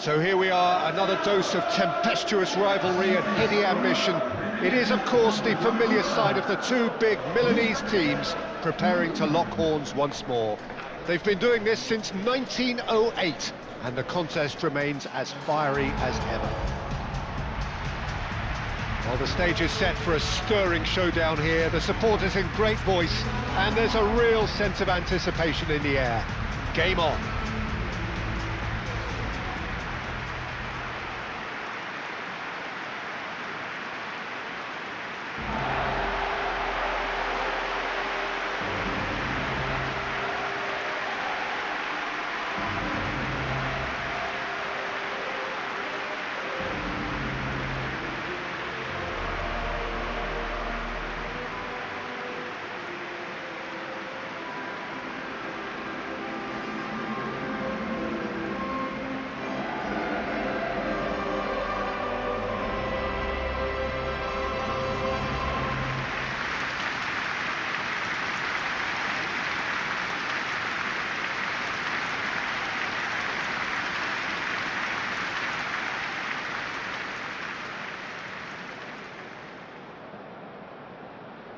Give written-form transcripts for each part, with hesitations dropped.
So here we are, another dose of tempestuous rivalry and heady ambition. It is, of course, the familiar side of the two big Milanese teams preparing to lock horns once more. They've been doing this since 1908, and the contest remains as fiery as ever. Well, the stage is set for a stirring showdown here. The supporters in great voice, and there's a real sense of anticipation in the air. Game on.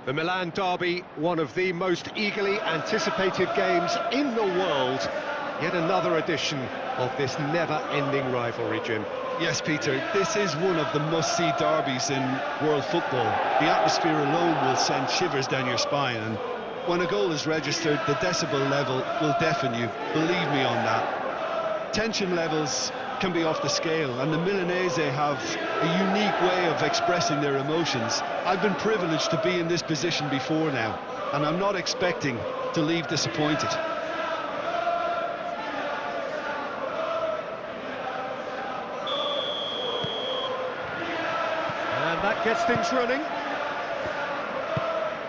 The Milan derby, one of the most eagerly anticipated games in the world. Yet another edition of this never-ending rivalry, Jim. Yes, Peter, this is one of the must-see derbies in world football. The atmosphere alone will send shivers down your spine, and when a goal is registered, the decibel level will deafen you. Believe me on that. Tension levels can be off the scale, and the Milanese have a unique way of expressing their emotions. I've been privileged to be in this position before now, and I'm not expecting to leave disappointed. And that gets things running.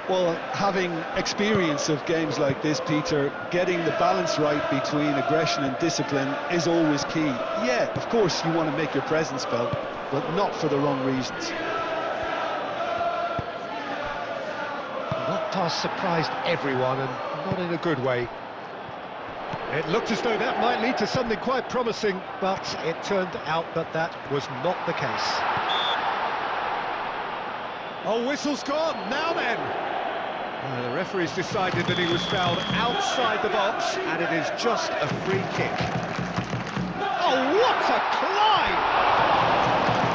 Well, having experience of games like this, Peter, getting the balance right between aggression and discipline is always key. Yeah, of course you want to make your presence felt, but not for the wrong reasons. That pass surprised everyone, and not in a good way. It looked as though that might lead to something quite promising, but it turned out that that was not the case. Oh, whistle's gone, now then! The referee's decided that he was fouled outside the box, and it is just a free kick. Oh, what a climb!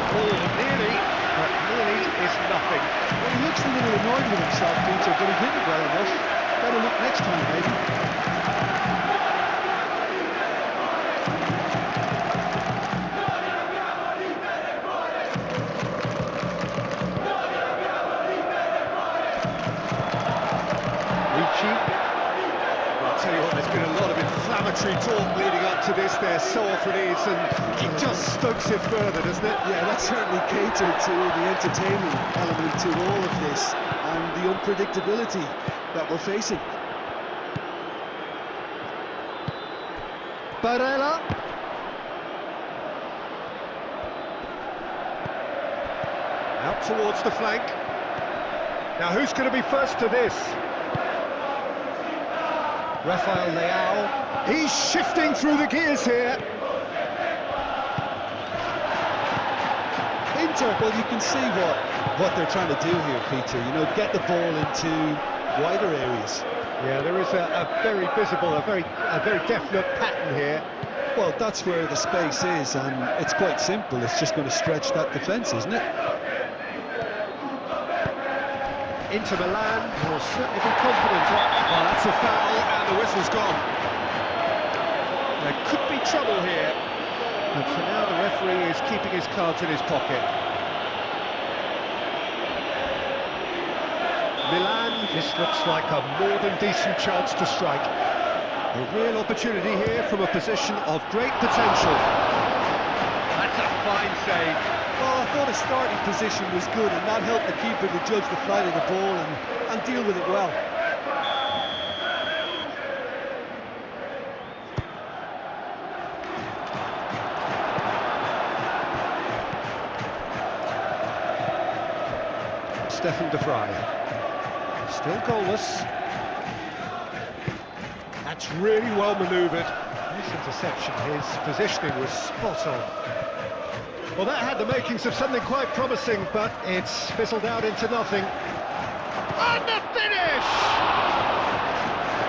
Oh, nearly, but nearly is nothing. Well, he looks a little annoyed with himself, Peter, but he did it well enough. Better look next time, maybe. I'll tell you what, there's been a lot of inflammatory talk leading up to this. There so often is, and it just stokes it further, doesn't it? Yeah, that certainly catered to the entertainment element to all of this, and the unpredictability that we're facing. Barella. Out towards the flank. Now who's going to be first to this? Rafael Leao. He's shifting through the gears here. Inter, well, you can see what they're trying to do here, Peter. You know, get the ball into wider areas. Yeah, there is a very visible, a very definite pattern here. Well, that's where the space is, and it's quite simple. It's just going to stretch that defence, isn't it? Inter Milan will certainly be confident. Well, that's a foul, and the whistle's gone. There could be trouble here, but for now the referee is keeping his cards in his pocket. Milan, this looks like a more than decent chance to strike. A real opportunity here from a position of great potential. That's a fine save. Well, I thought his starting position was good, and that helped the keeper to judge the flight of the ball and deal with it well. Stefan de Vrij. Still goalless. That's really well manoeuvred. Nice interception, his positioning was spot on. Well, that had the makings of something quite promising, but it's fizzled out into nothing. And the finish!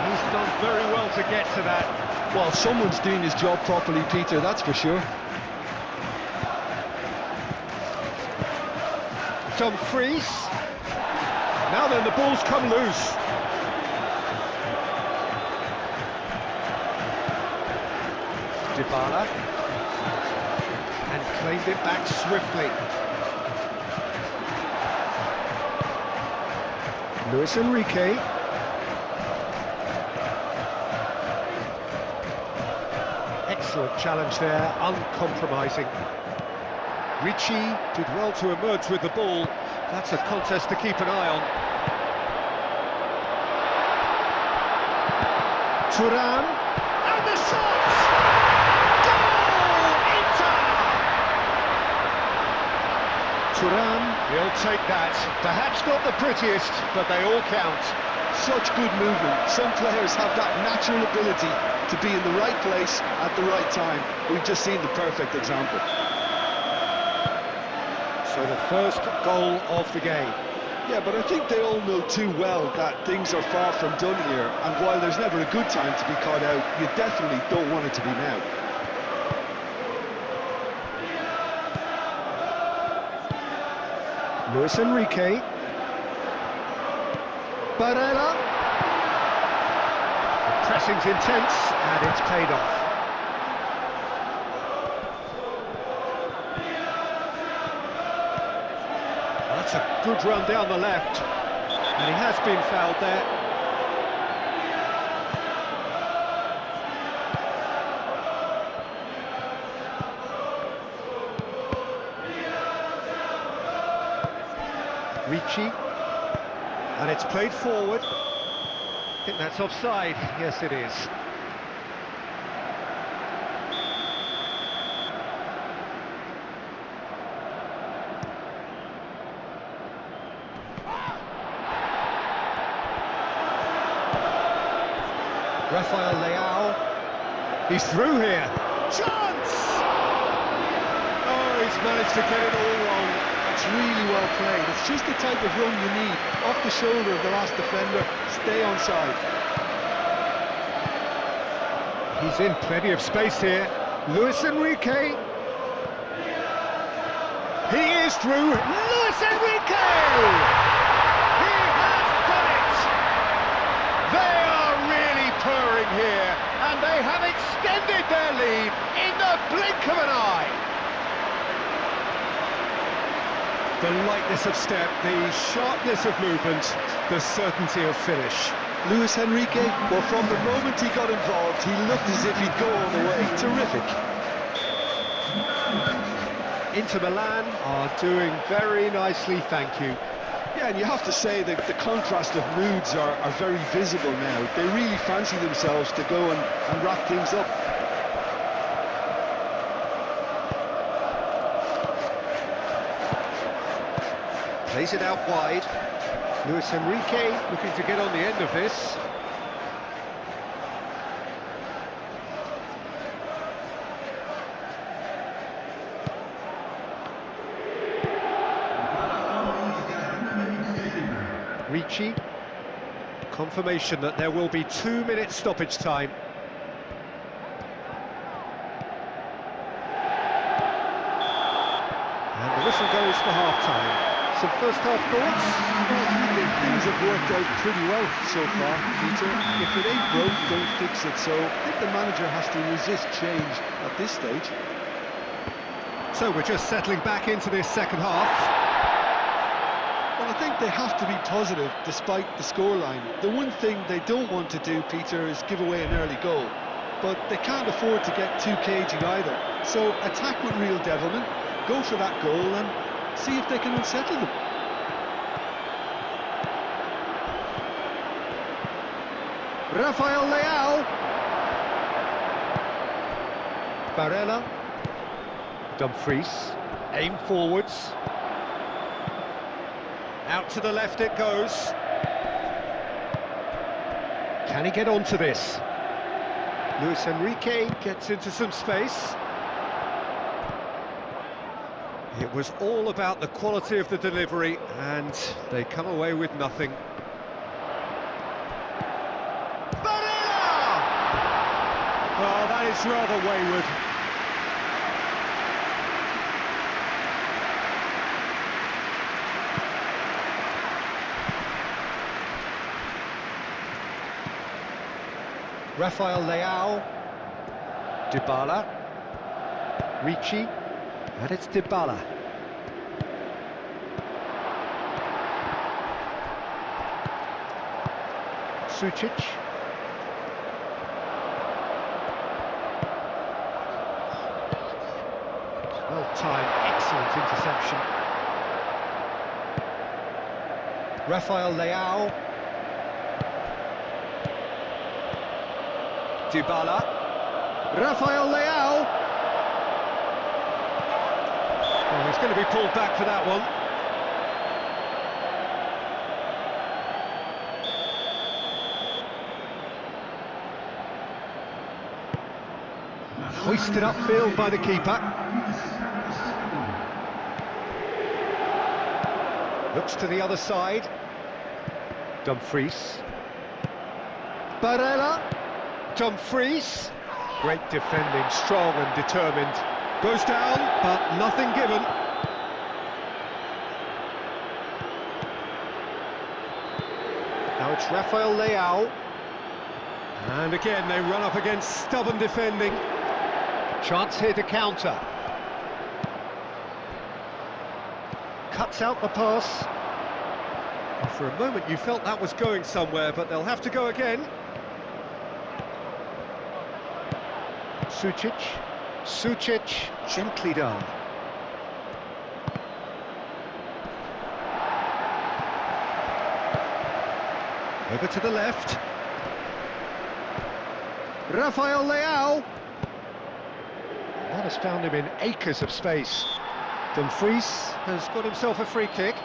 He's done very well to get to that. Well, someone's doing his job properly, Peter, that's for sure. Dumfries. Now then, the ball's come loose. Dybala. And claimed it back swiftly. Luis Enrique. Excellent challenge there, uncompromising. Ricci did well to emerge with the ball. That's a contest to keep an eye on. Thuram, and the shot! Goal! Inter! Thuram, he'll take that. Perhaps not the prettiest, but they all count. Such good movement. Some players have that natural ability to be in the right place at the right time. We've just seen the perfect example. So the first goal of the game. Yeah, but I think they all know too well that things are far from done here, and while there's never a good time to be caught out, you definitely don't want it to be now. Luis Enrique. Barella. The pressing's intense, and it's paid off. That's a good run down the left, and he has been fouled there. Ricci, and it's played forward. I think that's offside. Yes, it is. Rafael Leao, he's through here. Chance! Oh, he's managed to get it all wrong. It's really well played. It's just the type of run you need. Off the shoulder of the last defender, stay onside. He's in plenty of space here. Luis Enrique. He is through. Luis Enrique! He has done it! They are really purring here, and they have extended their lead in the blink of an eye. The lightness of step, the sharpness of movement, the certainty of finish. Luis Enrique, well, from the moment he got involved, he looked as if he'd go all the way. Terrific. Inter Milan are doing very nicely, thank you. Yeah, and you have to say that the contrast of moods are very visible now. They really fancy themselves to go and wrap things up. Plays it out wide. Luis Enrique looking to get on the end of this. Ricci. Confirmation that there will be 2 minutes stoppage time. And the whistle goes for half-time. Some first-half thoughts? Well, I think things have worked out pretty well so far, Peter. If it ain't broke, don't fix it. So I think the manager has to resist change at this stage. So we're just settling back into this second half. Well, I think they have to be positive despite the scoreline. The one thing they don't want to do, Peter, is give away an early goal. But they can't afford to get too cagey either. So attack with real devilment, go for that goal and see if they can unsettle them. Rafael Leao. Barella. Dumfries. Aim forwards. Out to the left it goes. Can he get onto this? Luis Enrique gets into some space. It was all about the quality of the delivery, and they come away with nothing. Barella! Oh, that is rather wayward. Rafael Leao, Dybala, Ricci, and it's Dybala. Sucic. Well-timed, excellent interception. Rafael Leao. Dybala, Rafael Leao. Oh, he's going to be pulled back for that one. Hoisted upfield by the keeper. Looks to the other side. Dumfries. Barella. Dumfries, great defending, strong and determined. Goes down, but nothing given. Now it's Rafael Leao. And again, they run up against stubborn defending. Chance here to counter. Cuts out the pass. And for a moment you felt that was going somewhere, but they'll have to go again. Sucic, gently done. Over to the left. Rafael Leao. That has found him in acres of space. Dumfries has got himself a free kick.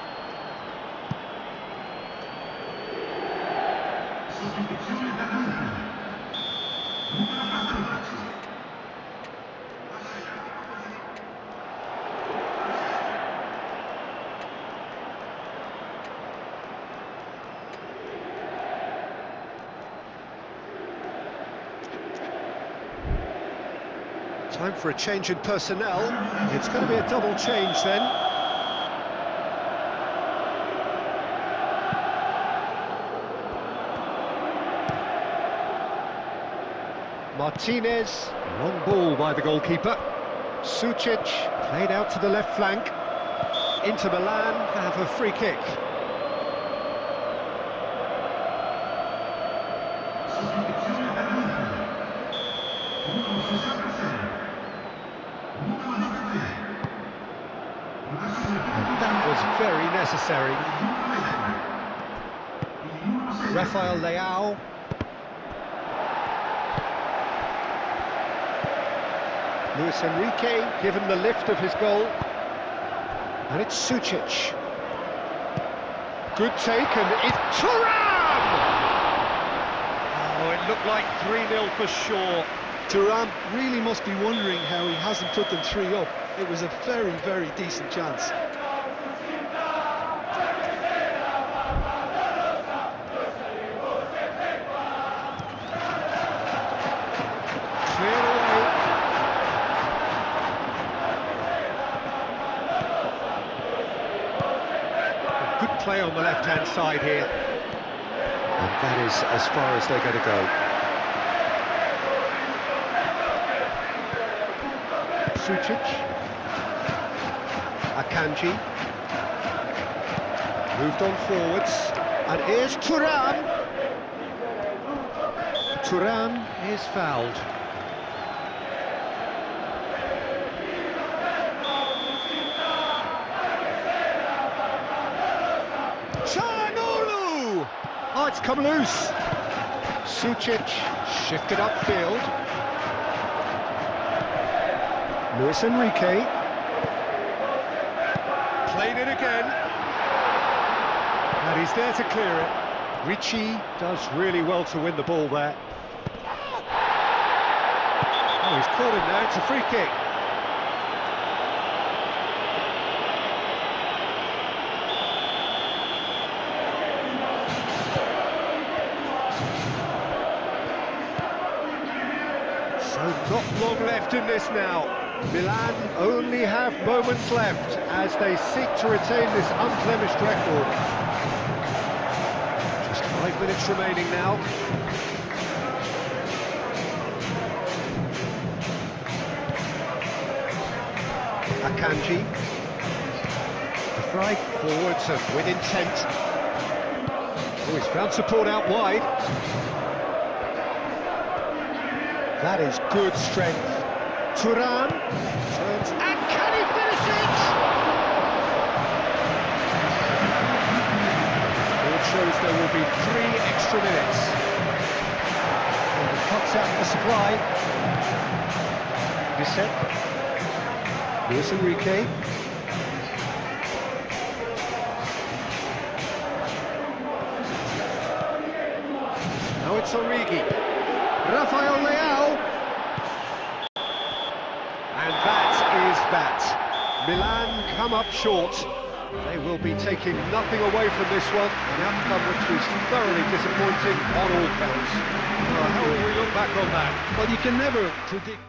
Time for a change in personnel. It's going to be a double change then. Martinez, long ball by the goalkeeper. Sucic, played out to the left flank. Into Milan, have a free kick. That was very necessary. Rafael Leao. Luis Enrique given the lift of his goal. And it's Sucic. Good take, and it's Thuram! Oh, it looked like 3-0 for sure. Thuram really must be wondering how he hasn't put them 3 up. It was a very, very decent chance. Cleared away. Good play on the left-hand side here. And that is as far as they're going to go. Sucic. Akanji. Moved on forwards. And here's Thuram. Thuram is fouled. Çalhanoğlu! Oh, it's come loose. Sucic shifted upfield. Luis Enrique. Played it again. And he's there to clear it. Ricci does really well to win the ball there. Oh, he's caught him now, it's a free kick. So not long left in this now. Milan only have moments left as they seek to retain this unblemished record. Just 5 minutes remaining now. Akanji. The fly forwards and with intent. Oh, he's found support out wide. That is good strength. Turan turns, and can he finish it? It shows there will be 3 extra minutes. And he cuts out the supply. Bissek. Luis Enrique. Now it's Origi. Rafael Leao. And that is that. Milan come up short. They will be taking nothing away from this one, an outcome which was thoroughly disappointing on all counts. Well, how will we look back on that? Well, you can never predict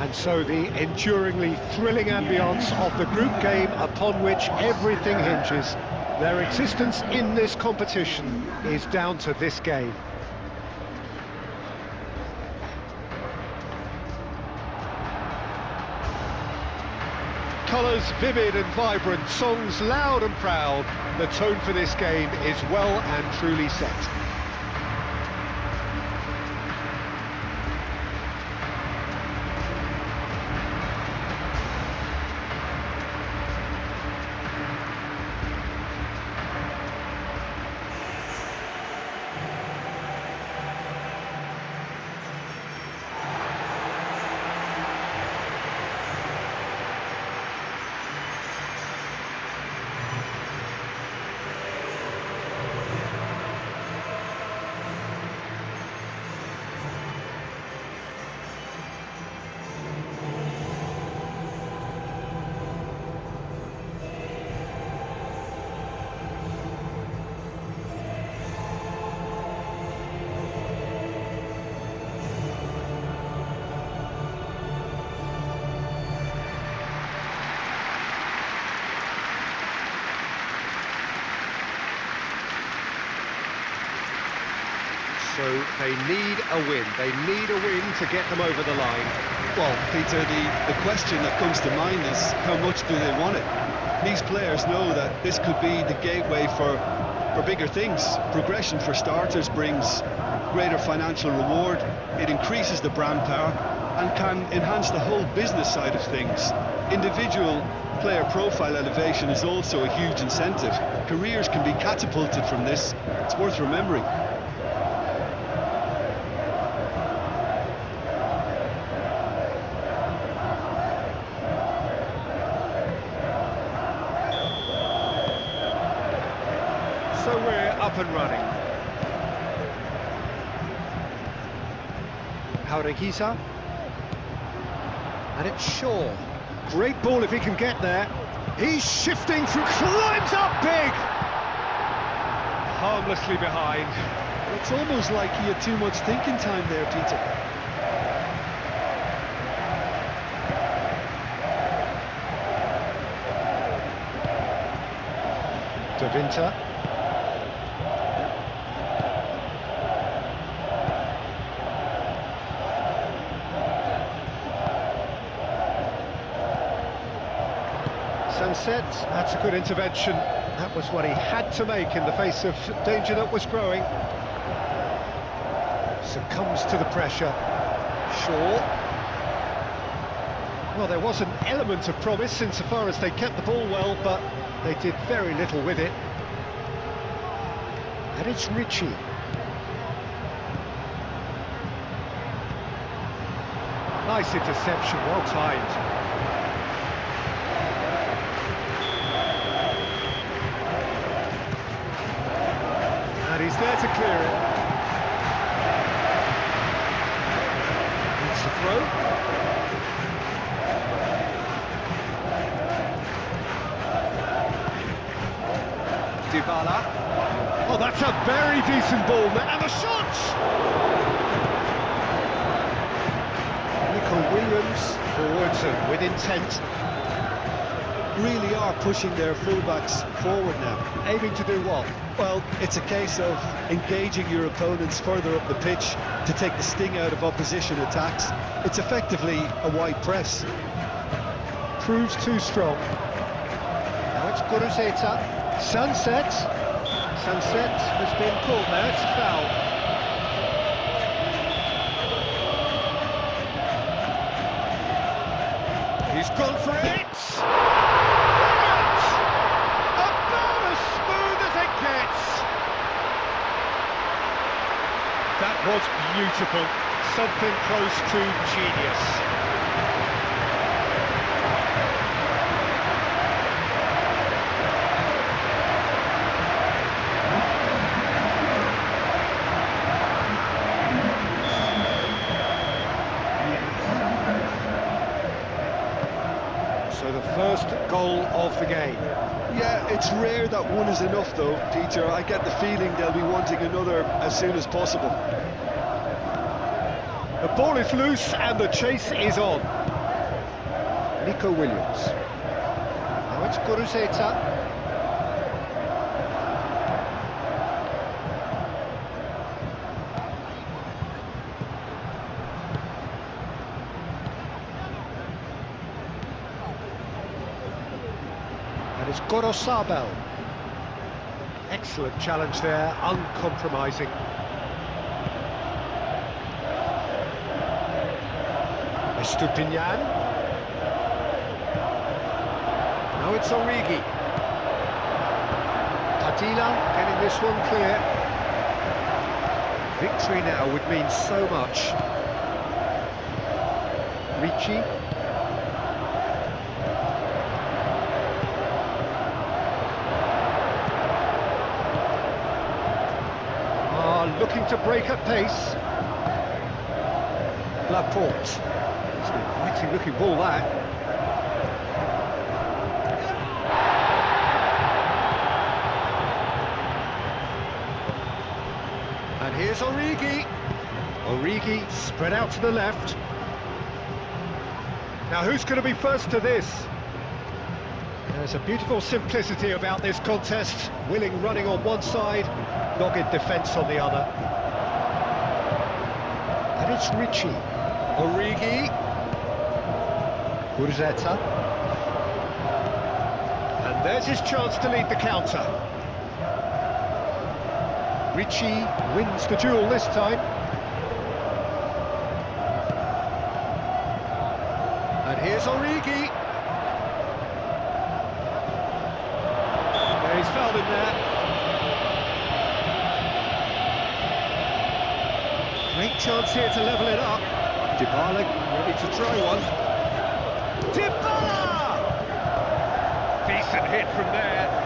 And so the enduringly thrilling ambience of the group game upon which everything hinges. Their existence in this competition is down to this game. Colours vivid and vibrant, songs loud and proud. The tone for this game is well and truly set. So they need a win. They need a win to get them over the line. Well, Peter, the question that comes to mind is how much do they want it? These players know that this could be the gateway for bigger things. Progression, for starters, brings greater financial reward. It increases the brand power and can enhance the whole business side of things. Individual player profile elevation is also a huge incentive. Careers can be catapulted from this. It's worth remembering. So we're up and running. Jaureguisa. And it's Shaw. Great ball if he can get there. He's shifting through, climbs up big! Harmlessly behind. It's almost like he had too much thinking time there, Peter. De Winter. Sunset, that's a good intervention. That was what he had to make in the face of danger that was growing. Succumbs to the pressure. Shaw. Well, there was an element of promise insofar as they kept the ball well, but they did very little with it. And it's Ritchie. Nice interception, well timed. And he's there to clear it. It's a throw. Dybala. Oh, that's a very decent ball. And the shot! Nico Williams forwards and with intent. Really are pushing their fullbacks forward now. Aiming to do what? Well, it's a case of engaging your opponents further up the pitch to take the sting out of opposition attacks. It's effectively a wide press. Proves too strong. Now it's Guruzeta. Sunset. Sunset has been called there, it's a foul. He's gone for it! That was beautiful, something close to genius. So the first goal of the game. Yeah, it's rare that one is enough though, Peter. I get the feeling they'll be wanting another as soon as possible. The ball is loose and the chase is on. Nico Williams. Now it's Kuruzeta. And it's Gorosabel. Excellent challenge there, uncompromising. Estupinian. Now it's Origi. Padilla getting this one clear. Victory now would mean so much. Ricci. Looking to break at pace. Laporte. It's an inviting looking ball, that. And here's Origi. Origi spread out to the left. Now who's going to be first to this? There's a beautiful simplicity about this contest. Willing running on one side, dogged defence on the other. And it's Ricci. Origi. Kuruzeta. And there's his chance to lead the counter. Ricci wins the duel this time. And here's Origi. He's fouled him there. Great chance here to level it up. Dybala ready to try one. Dybala! Decent hit from there.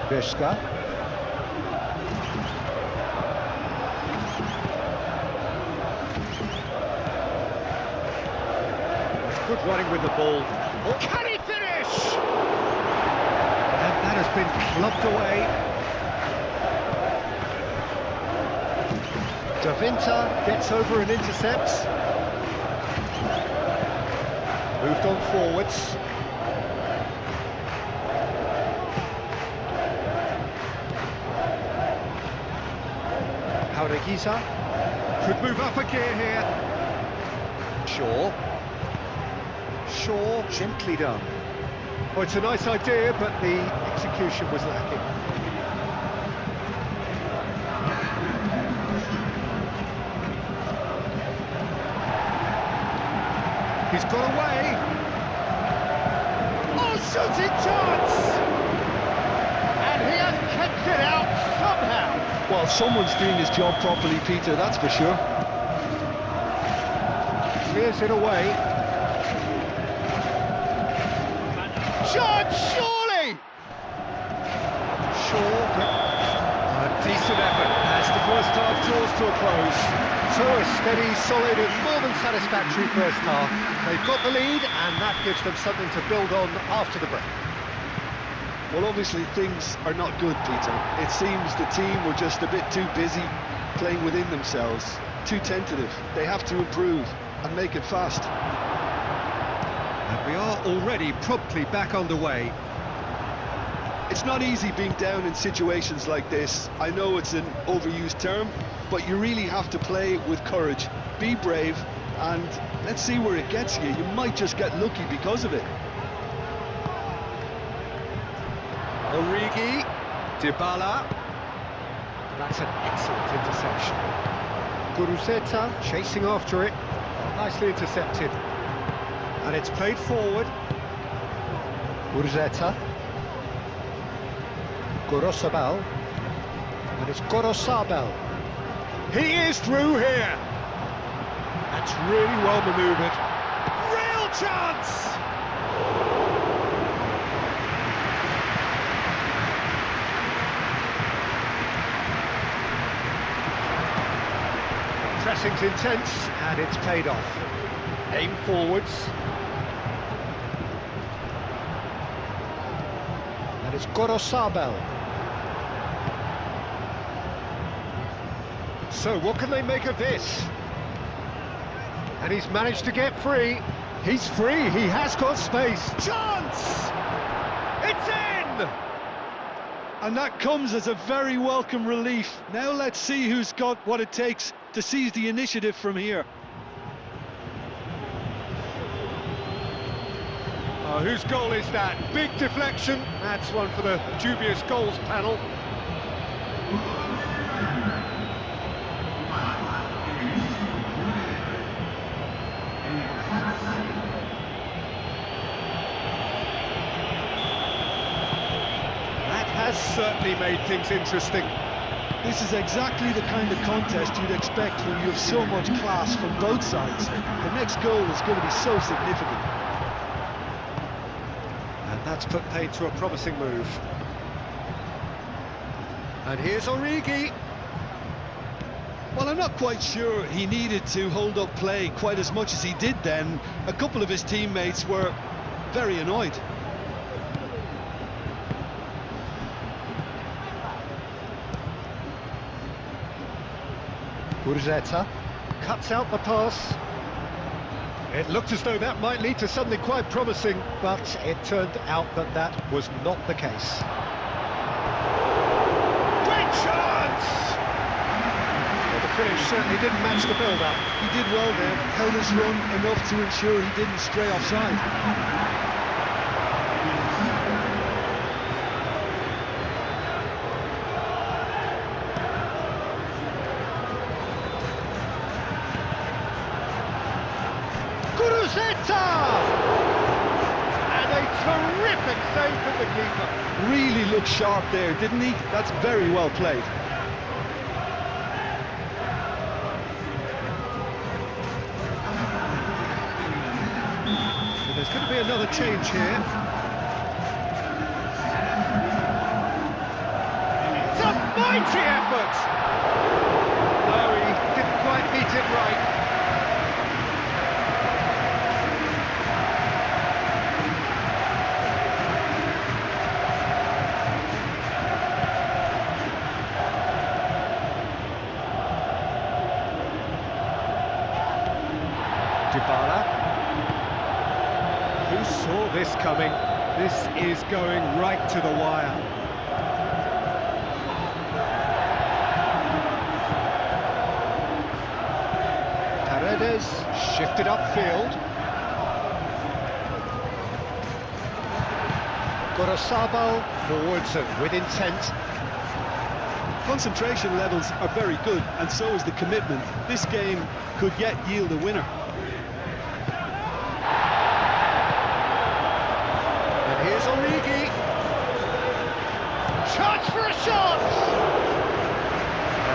Bieska. Good running with the ball. Oh, can he finish? And that has been clubbed away. Davinta gets over and intercepts. Moved on forwards. Giza could move up a gear here. Shaw gently done. Oh, it's a nice idea, but the execution was lacking. He's got away. Oh, shooting chance! And he has kept it out somehow. Well, someone's doing his job properly, Peter, that's for sure. Clears it away. Chance, surely! Shaw. A decent effort as the first half draws to a close. So a steady, solid and more than satisfactory first half. They've got the lead and that gives them something to build on after the break. Well, obviously things are not good, Peter. It seems the team were just a bit too busy playing within themselves, too tentative. They have to improve and make it fast. And we are already promptly back underway. It's not easy being down in situations like this. I know it's an overused term, but you really have to play with courage. Be brave, and let's see where it gets you. You might just get lucky because of it. Origi, Dybala. That's an excellent interception. Kuruzeta chasing after it. Nicely intercepted. And it's played forward. Kuruzeta. Gorosabel. And it's Gorosabel. He is through here. That's really well manoeuvred. Real chance! Pressing's intense, and it's paid off. Aim forwards. It's Gorosabel. So what can they make of this? And he's managed to get free. He's free, he has got space. Chance! It's in! And that comes as a very welcome relief. Now let's see who's got what it takes to seize the initiative from here. Oh, whose goal is that? Big deflection. That's one for the dubious goals panel. That has certainly made things interesting. This is exactly the kind of contest you'd expect when you have so much class from both sides. The next goal is going to be so significant. And that's put paid to a promising move. And here's Origi. Well, I'm not quite sure he needed to hold up play quite as much as he did then. A couple of his teammates were very annoyed. Gurzetta cuts out the pass. It looked as though that might lead to something quite promising, but it turned out that that was not the case. Great chance! Well, the finish certainly didn't match the build-up. He did well there, held his run enough to ensure he didn't stray offside. And a terrific save from the keeper. Really looked sharp there, didn't he? That's very well played. So there's going to be another change here. It's a mighty effort! No, he didn't quite beat it right. Who saw this coming? This is going right to the wire. Paredes shifted upfield. Gorosabel forwards and with intent. Concentration levels are very good, and so is the commitment. This game could yet yield a winner. And here's Origi. Chance for a shot!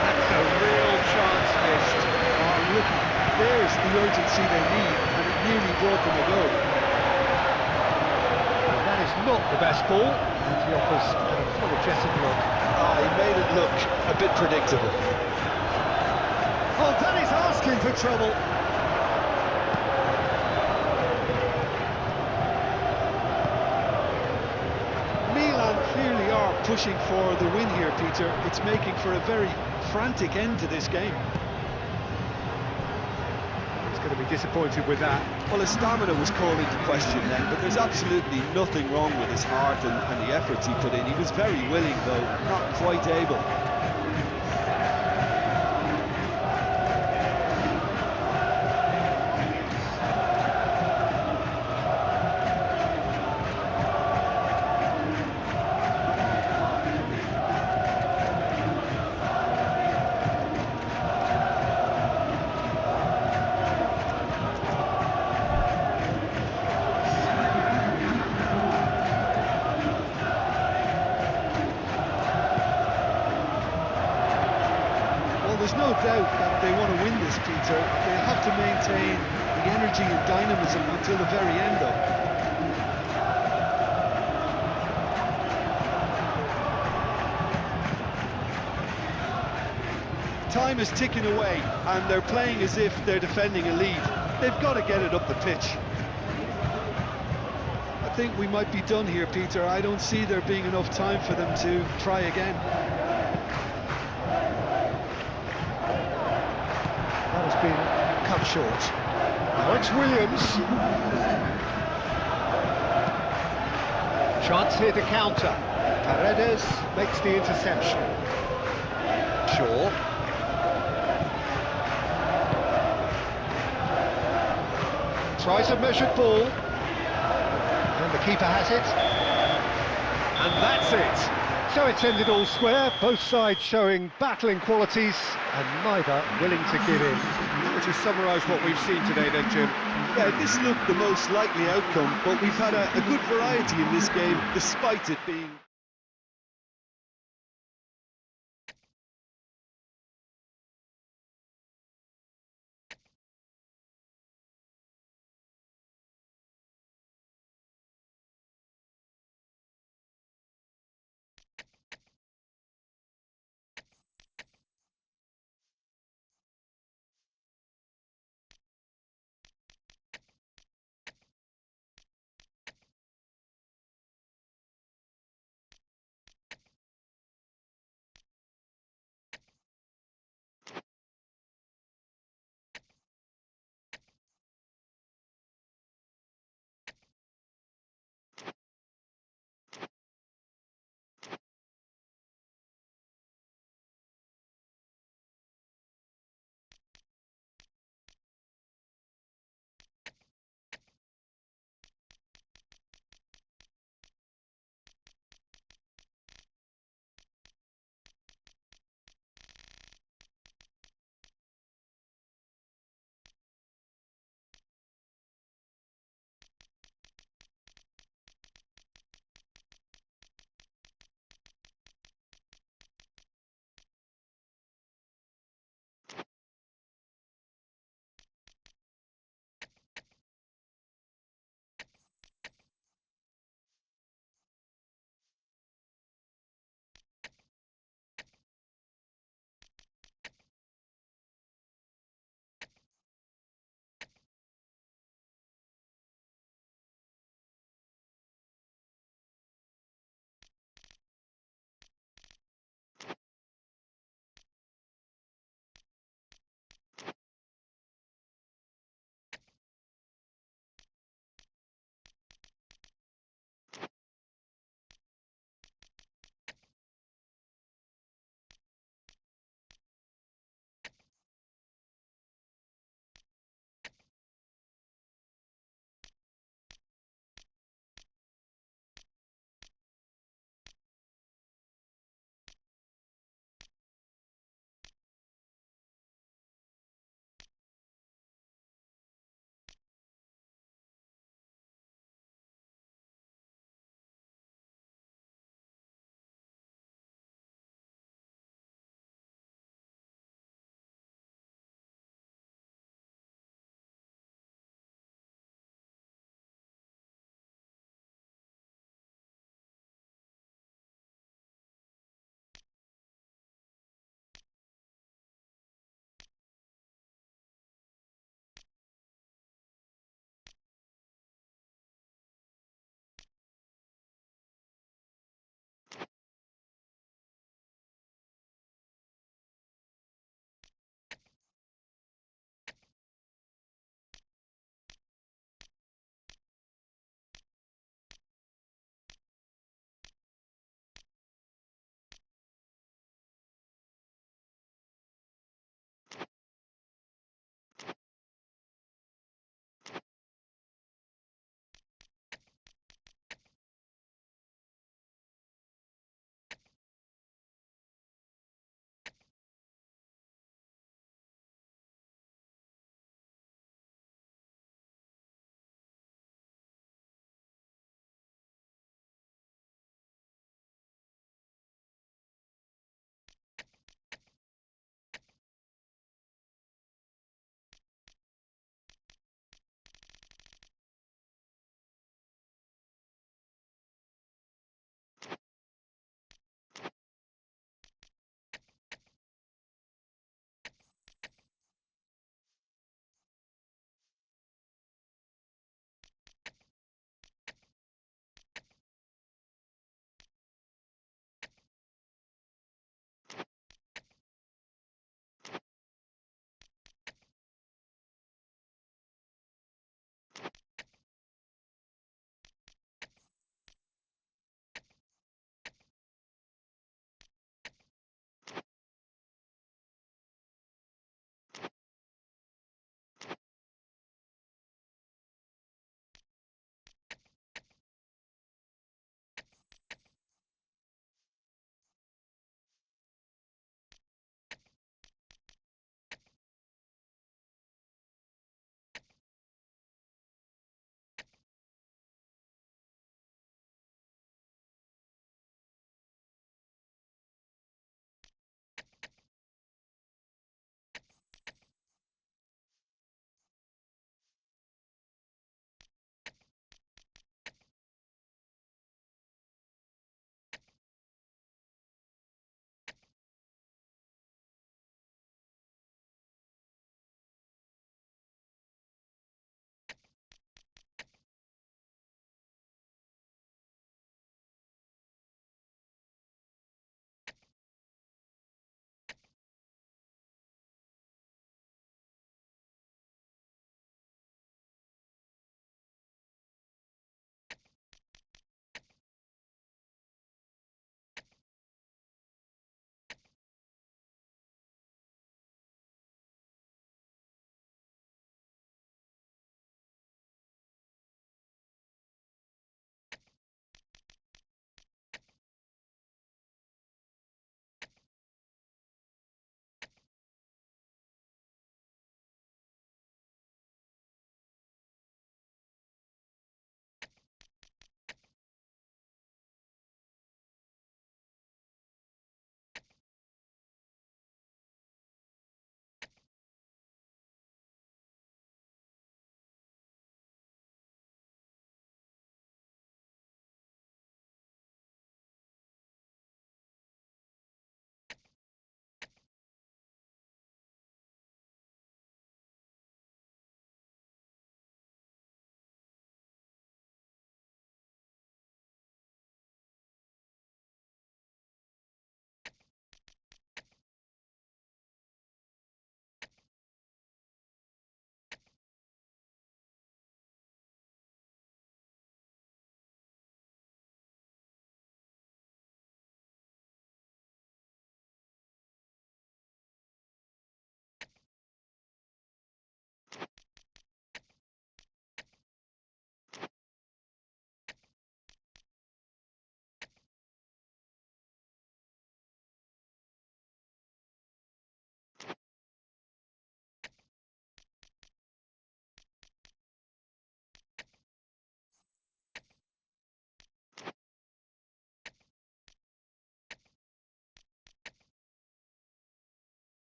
That's a real chance missed. Oh, look, there's the urgency they need, and it nearly brought them a goal. Well, that is not the best ball, and he offers an apologetic look. Oh, he made it look a bit predictable. Oh, that is asking for trouble. Milan clearly are pushing for the win here, Peter. It's making for a very frantic end to this game. He's going to be disappointed with that. Well, his stamina was called into question then, but there's absolutely nothing wrong with his heart and the efforts he put in. He was very willing, though, not quite able. There's no doubt that they want to win this, Peter. They have to maintain the energy and dynamism until the very end, though. Time is ticking away, and they're playing as if they're defending a lead. They've got to get it up the pitch. A think we might be done here, Peter. I don't see there being enough time for them to try again. That has been cut short. Now it's Williams. Chance here to counter. Paredes makes the interception. Shaw. Tries a measured ball. And the keeper has it. And that's it. So it's ended all square, both sides showing battling qualities and neither willing to give in. Would you summarise what we've seen today then, Jim? Yeah, this looked the most likely outcome, but we've had a good variety in this game, despite it being...